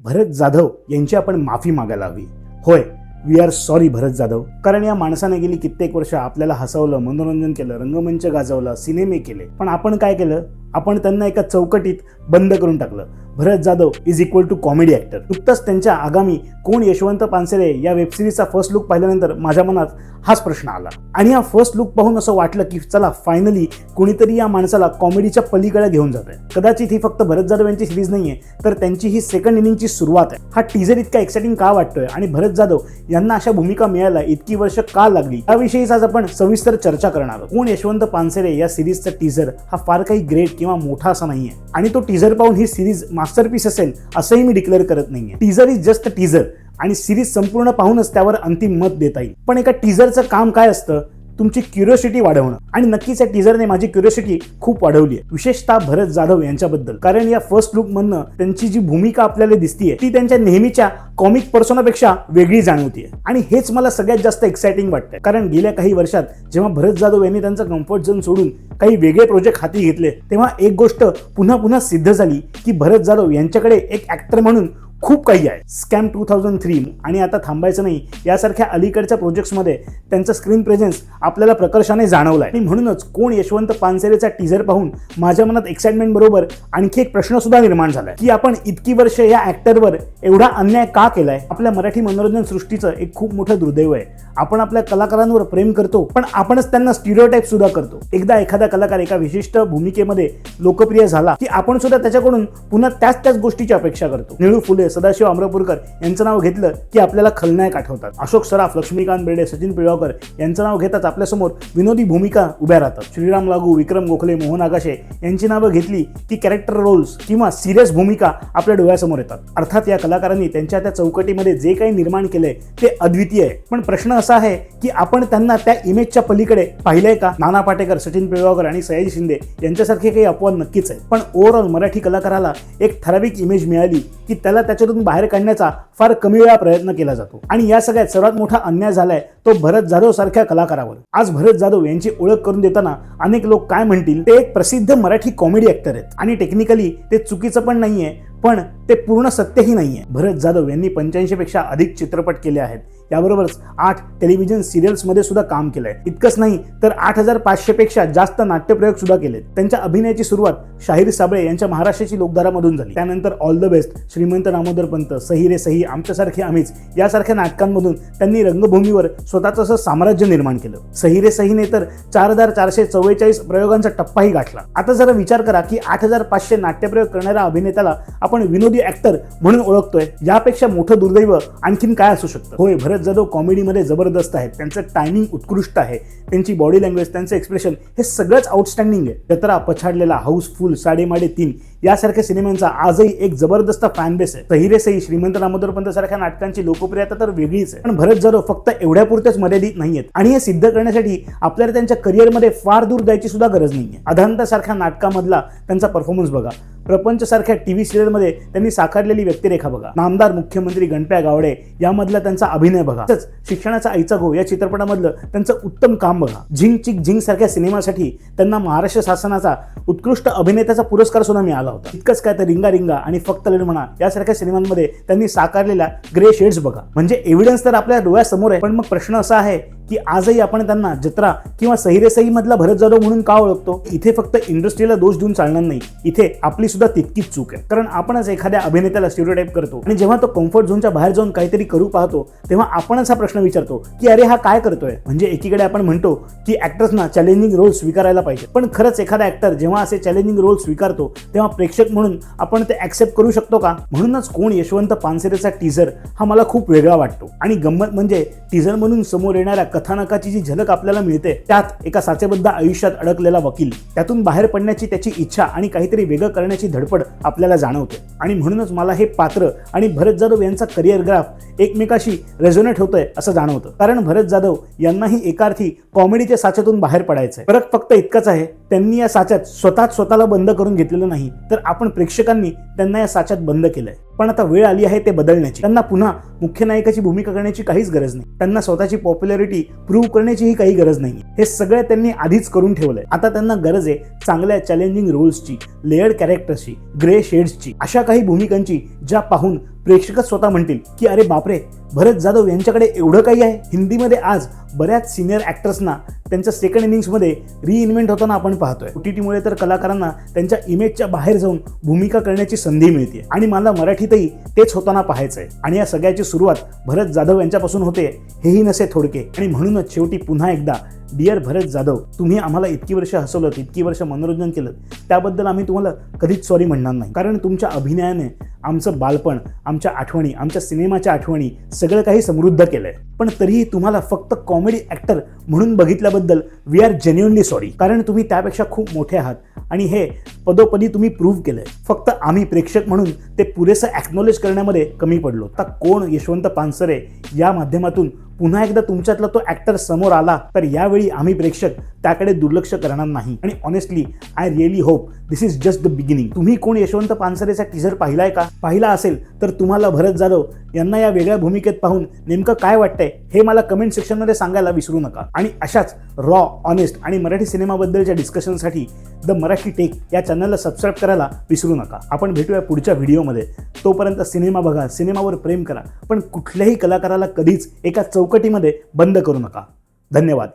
भरत जाधव यांची आपण माफी मागायला हवी. होय, we R sorry Bharat Jadhav. कारण या माणसाने गेली कित्येक वर्ष आपल्याला हसवलं, मनोरंजन केलं, रंगमंच गाजवला, सिनेमे केले. पण आपण काय केलं? आपण त्यांना एका चौकटीत बंद करून टाकलं. Bharat Jadhav is equal to comedy actor. नुकतंच त्यांच्या आगामी कोण यशवंत पानसरे या वेबसिरीजचा फर्स्ट लुक पाहिल्यानंतर माझ्या मनात हाच प्रश्न आला. आणि हा फर्स्ट लुक पाहून असं वाटलं की चला फायनली कोणीतरी या माणसाला कॉमेडीच्या पलीकडे घेऊन जात आहे. कदाचित ही फक्त भरत जाधव यांची सिरीज नाहीये, तर त्यांची ही सेकंड इनिंगची सुरुवात आहे. हा टीजर इतका एक्साइटिंग का वाटतोय आणि भरत जाधव यांना अशा भूमिका मिळायला इतकी वर्ष का लागली, याविषयीच आज आपण सविस्तर चर्चा करणार आहोत. कोण यशवंत पानसरे या सिरीजचा टीजर हा फार काही ग्रेट किंवा मोठा असा नाहीये आणि तो टीजर पाहून ही सिरीज मास्टरपीस असेल असंही मी डिक्लेअर करत नाहीये. Teaser is just a teaser आणि सिरीज संपूर्ण पाहूनच त्यावर अंतिम मत देता येईल. पण एका टीजरचं काम काय असतं? तुमची क्युरिओसिटी वाढवणं. आणि नक्कीच या टीजरने माझी क्युरिओसिटी खूप वाढवली आहे, विशेषतः भरत जाधव यांच्याबद्दल. कारण या फर्स्ट लुक मधनं त्यांची जी भूमिका आपल्याला दिसतीये ती त्यांच्या नेहमीच्या कॉमिक पर्सोनापेक्षा वेगळी जाणवतीये. आणि हेच मला सगळ्यात जास्त एक्साइटिंग वाटतंय. कारण गेल्या काही वर्षात जेव्हा भरत जाधव यांनी त्यांचा कम्फर्ट झोन सोडून काही वेगळे प्रोजेक्ट हाती घेतले, तेव्हा एक गोष्ट पुन्हा पुन्हा सिद्ध झाली की भरत जाधव यांच्याकडे एक ऍक्टर म्हणून खूप काही आहे. स्कॅम 2003 आणि आता थांबायचं नाही यासारख्या अलीकडच्या प्रोजेक्ट्समध्ये त्यांचा स्क्रीन प्रेझेन्स आपल्याला प्रकर्षाने जाणवलाय. आणि म्हणूनच कोण यशवंत पानसरेचा टीजर पाहून माझ्या मनात एक्साइटमेंट बरोबर आणखी एक प्रश्न सुद्धा निर्माण झालाय की आपण इतकी वर्ष या ऍक्टरवर एवढा अन्याय का केलाय? आपल्या मराठी मनोरंजन सृष्टीचं एक खूप मोठं दुर्दैव आहे. आपण आपल्या कलाकारांवर प्रेम करतो, पण आपणच त्यांना स्टिरियोटाइप सुद्धा करतो. एकदा एखादा कलाकार एका विशिष्ट भूमिकेमध्ये लोकप्रिय झाला की आपण सुद्धा त्याच्याकडून पुन्हा त्याच गोष्टीची अपेक्षा करतो. निळू फुले, सदाशिव अमरपूरकर यांचं नाव घेतलं की आपल्याला खलनायक आठवतात. अशोक सराफ, लक्ष्मीकांत बेर्डे, सचिन पिळगावकर यांचं नाव घेताच आपल्यासमोर विनोदी भूमिका उभ्या राहतात. श्रीराम लागू, विक्रम गोखले, मोहन आगाशे यांची नावं घेतली की कॅरेक्टर रोल्स किंवा सिरियस भूमिका आपल्या डोळ्यासमोर येतात. अर्थात या कलाकारांनी त्यांच्या त्या चौकटीमध्ये जे काही निर्माण केलंय ते अद्वितीय आहे. पण प्रश्न असा आहे की आपण त्यांना त्या इमेजच्या पलीकडे पाहिलंय का? नाना पाटेकर, सचिन पिळगावकर आणि सयाजी शिंदे यांच्यासारखे काही अपवाद नक्कीच आहेत. पण ओव्हरऑल मराठी कलाकाराला एक ठराविक इमेज मिळाली की त्याला त्याच्यातून बाहेर काढण्याचा फार कमी वेळा प्रयत्न केला जातो. आणि या सगळ्यात सर्वात मोठा अन्याय झालाय तो भरत जाधव सारख्या कलाकारावर. आज भरत जाधव यांची ओळख करून देताना अनेक लोक काय म्हणतील? ते एक प्रसिद्ध मराठी कॉमेडी ऍक्टर आहेत आणि टेक्निकली ते चुकीचं पण नाहीये, पण ते पूर्ण सत्यही नाहीये. भरत जाधव यांनी 85 पेक्षा अधिक चित्रपट केले आहेत. याबरोबरच 8 टेलिव्हिजन सिरियल्स मध्ये सुद्धा काम केलंय. इतकंच नाही तर 8500 पेक्षा जास्त नाट्यप्रयोग सुद्धा केलेत. त्यांच्या अभिनयाची सुरुवात शाहीर साबळे यांच्या महाराष्ट्राची लोकधारामधून झाली. त्यानंतर ऑल द बेस्ट, श्रीमंत दामोदर पंत, सही रे सही, आमच्यासारखे आम्हीच यासारख्या नाटकांमधून त्यांनी रंगभूमीवर स्वतःचं असं साम्राज्य निर्माण केलं. सही रे सहीने तर 4444 प्रयोगांचा टप्पाही गाठला. आता जरा विचार करा की 8500 नाट्यप्रयोग करणाऱ्या अभिनेत्याला आपण विनोदी ऍक्टर म्हणून ओळखतोय. यापेक्षा मोठं दुर्दैव आणखीन काय असू शकतं? होय, भरत जाधव कॉमेडीमध्ये जबरदस्त आहेत. त्यांचं टायमिंग उत्कृष्ट आहे. त्यांची बॉडी लँग्वेज, त्यांचं एक्सप्रेशन हे सगळंच आउटस्टँडिंग आहे. जत्रा, पछाडलेला, हाऊसफुल, साडेमाडे 3 यासारख्या सिनेमांचा आजही एक जबरदस्त फॅन बेस आहे. सही रे सही, श्रीमंत दामोदर पंत सारख्या नाटकांची लोकप्रियता तर वेगळीच आहे. पण भरत जाधव फक्त एवढ्यापुरतेच मर्यादित नाहीयेत आणि हे सिद्ध करण्यासाठी आपल्याला त्यांच्या करिअरमध्ये फार दूर जायची सुद्धा गरज नाहीये. अधांत सारख्या नाटकामधला त्यांचा परफॉर्मन्स बघा. प्रपंच सारख्या टीव्ही सिरियलमध्ये त्यांनी साकारलेली व्यक्तिरेखा बघा. नामदार मुख्यमंत्री गणप्या गावडे यामधला त्यांचा अभिनय बघा. तसंच शिक्षणाचा आईचा घो या चित्रपटामधलं त्यांचं उत्तम काम बघा. झिंग चिक झिंग सारख्या सिनेमासाठी त्यांना महाराष्ट्र शासनाचा उत्कृष्ट अभिनेत्याचा पुरस्कार सुद्धा मिळाला होता. इतकंच काय तर रिंगा रिंगा आणि फक्त लढमणा यासारख्या सिनेमांमध्ये त्यांनी साकारलेल्या ग्रे शेड्स बघा. म्हणजे एव्हिडन्स तर आपल्या डोळ्यासमोर आहे. पण मग प्रश्न असा आहे की आजही आपण त्यांना जत्रा किंवा सही रे सही मधला भरत जाधव म्हणून का ओळखतो? इथे फक्त इंडस्ट्रीला दोष देऊन चालणार नाही. इथे आपली सुद्धा तितकीच चूक आहे. कारण आपणच एखाद्या अभिनेत्याला स्टिरियोटाइप करतो आणि जेव्हा तो कम्फर्ट झोनच्या बाहेर जाऊन काहीतरी करू पाहतो तेव्हा आपणच हा प्रश्न विचारतो की अरे हा काय करतोय? म्हणजे एकीकडे आपण म्हणतो की ऍक्टर्सना चॅलेंजिंग रोल स्वीकारायला पाहिजे, पण खरंच एखादा ऍक्टर जेव्हा असे चॅलेंजिंग रोल स्वीकारतो तेव्हा प्रेक्षक म्हणून आपण ते ऍक्सेप्ट करू शकतो का? म्हणूनच कोण यशवंत पानसरेचा टीजर हा मला खूप वेगळा वाटतो. आणि गंमत म्हणजे टीजर म्हणून समोर येणाऱ्या कथानकाची जी झलक आपल्याला मिळते त्यात एका साचेबद्ध आयुष्यात अडकलेला वकील, त्यातून बाहेर पडण्याची त्याची इच्छा आणि काहीतरी वेगळं करण्याची धडपड आपल्याला जाणवते. आणि म्हणूनच मला हे पात्र आणि भरत जाधव यांचा करिअर ग्राफ एकमेकाशी रेझोनेट होतोय असं जाणवतं. कारण भरत जाधव यांनाही एकार्थी कॉमेडीच्या साच्यातून बाहेर पडायचंय. फरक फक्त इतकाच आहे, त्यांनी या साच्यात स्वतःला बंद करून घेतलेलं नाही, तर आपण प्रेक्षकांनी त्यांना या साच्यात बंद केलंय. पण आता वेळ आली आहे ते बदलण्याची. त्यांना पुन्हा मुख्य नायकाची भूमिका करण्याची काहीच गरज नाही. त्यांना स्वतःची पॉप्युलॅरिटी प्रूव्ह करण्याचीही काही गरज नाही. हे सगळं त्यांनी आधीच करून ठेवलंय. आता त्यांना गरज आहे चांगल्या चॅलेंजिंग रोल्सची, लेयर्ड कॅरेक्टर्सची, ग्रे शेड्सची, अशा काही भूमिकांची ज्या पाहून प्रेक्षकच स्वतः म्हणतील की अरे बापरे, भरत जाधव यांच्याकडे एवढं काही आहे. हिंदीमध्ये आज बऱ्याच सिनियर ॲक्टर्सना त्यांच्या सेकंड इनिंग्समध्ये रिइन्व्हेंट होताना आपण पाहतोय. OTTमुळे तर कलाकारांना त्यांच्या इमेजच्या बाहेर जाऊन भूमिका करण्याची संधी मिळते आणि मला मराठीतही तेच होताना पाहायचंय. आणि या सगळ्याची सुरुवात भरत जाधव यांच्यापासून होते, हेही नसे थोडके. आणि म्हणूनच शेवटी पुन्हा एकदा डिअर भरत जाधव, तुम्ही आम्हाला इतकी वर्ष हसवलं, इतकी वर्ष मनोरंजन केलं, त्याबद्दल आम्ही तुम्हाला कधीच सॉरी म्हणणार नाही. कारण तुमच्या अभिनयाने आमचं बालपण, आमच्या आठवणी, आमच्या सिनेमाच्या आठवणी सगळं काही समृद्ध केलंय. पण तरीही तुम्हाला फक्त कॉमेडी ॲक्टर म्हणून बघितल्याबद्दल वी आर जेन्युइनली सॉरी. कारण तुम्ही त्यापेक्षा खूप मोठे आहात आणि हे पदोपदी तुम्ही प्रूव्ह केलंय. फक्त आम्ही प्रेक्षक म्हणून ते पुरेसं ॲक्नॉलेज करण्यामध्ये कमी पडलो. आता कोण यशवंत पानसरे या माध्यमातून पुन्हा एकदा तुमच्यातला तो ॲक्टर समोर आला तर यावेळी आम्ही प्रेक्षक त्याकडे दुर्लक्ष करणार नाही. आणि honestly I really hope this is just the beginning. तुम्ही कोण यशवंत पानसरेचा टीझर पाहिलाय का? पाहिला असेल तर तुम्हाला भरत जाधव यांना या वेगळ्या भूमिकेत पाहून नेमकं काय वाटतंय हे मला कमेंट सेक्शनमध्ये सांगायला विसरू नका. आणि अशाच रॉ, ऑनेस्ट आणि मराठी सिनेमाबद्दलच्या डिस्कशनसाठी द मराठी टेक या चॅनलला सबस्क्राईब करायला विसरू नका. आपण भेटूया पुढच्या व्हिडिओमध्ये. तोपर्यंत सिनेमा बघा, सिनेमावर प्रेम करा, पण कुठल्याही कलाकाराला कधीच एका चौकटीमध्ये बंद करू नका. धन्यवाद.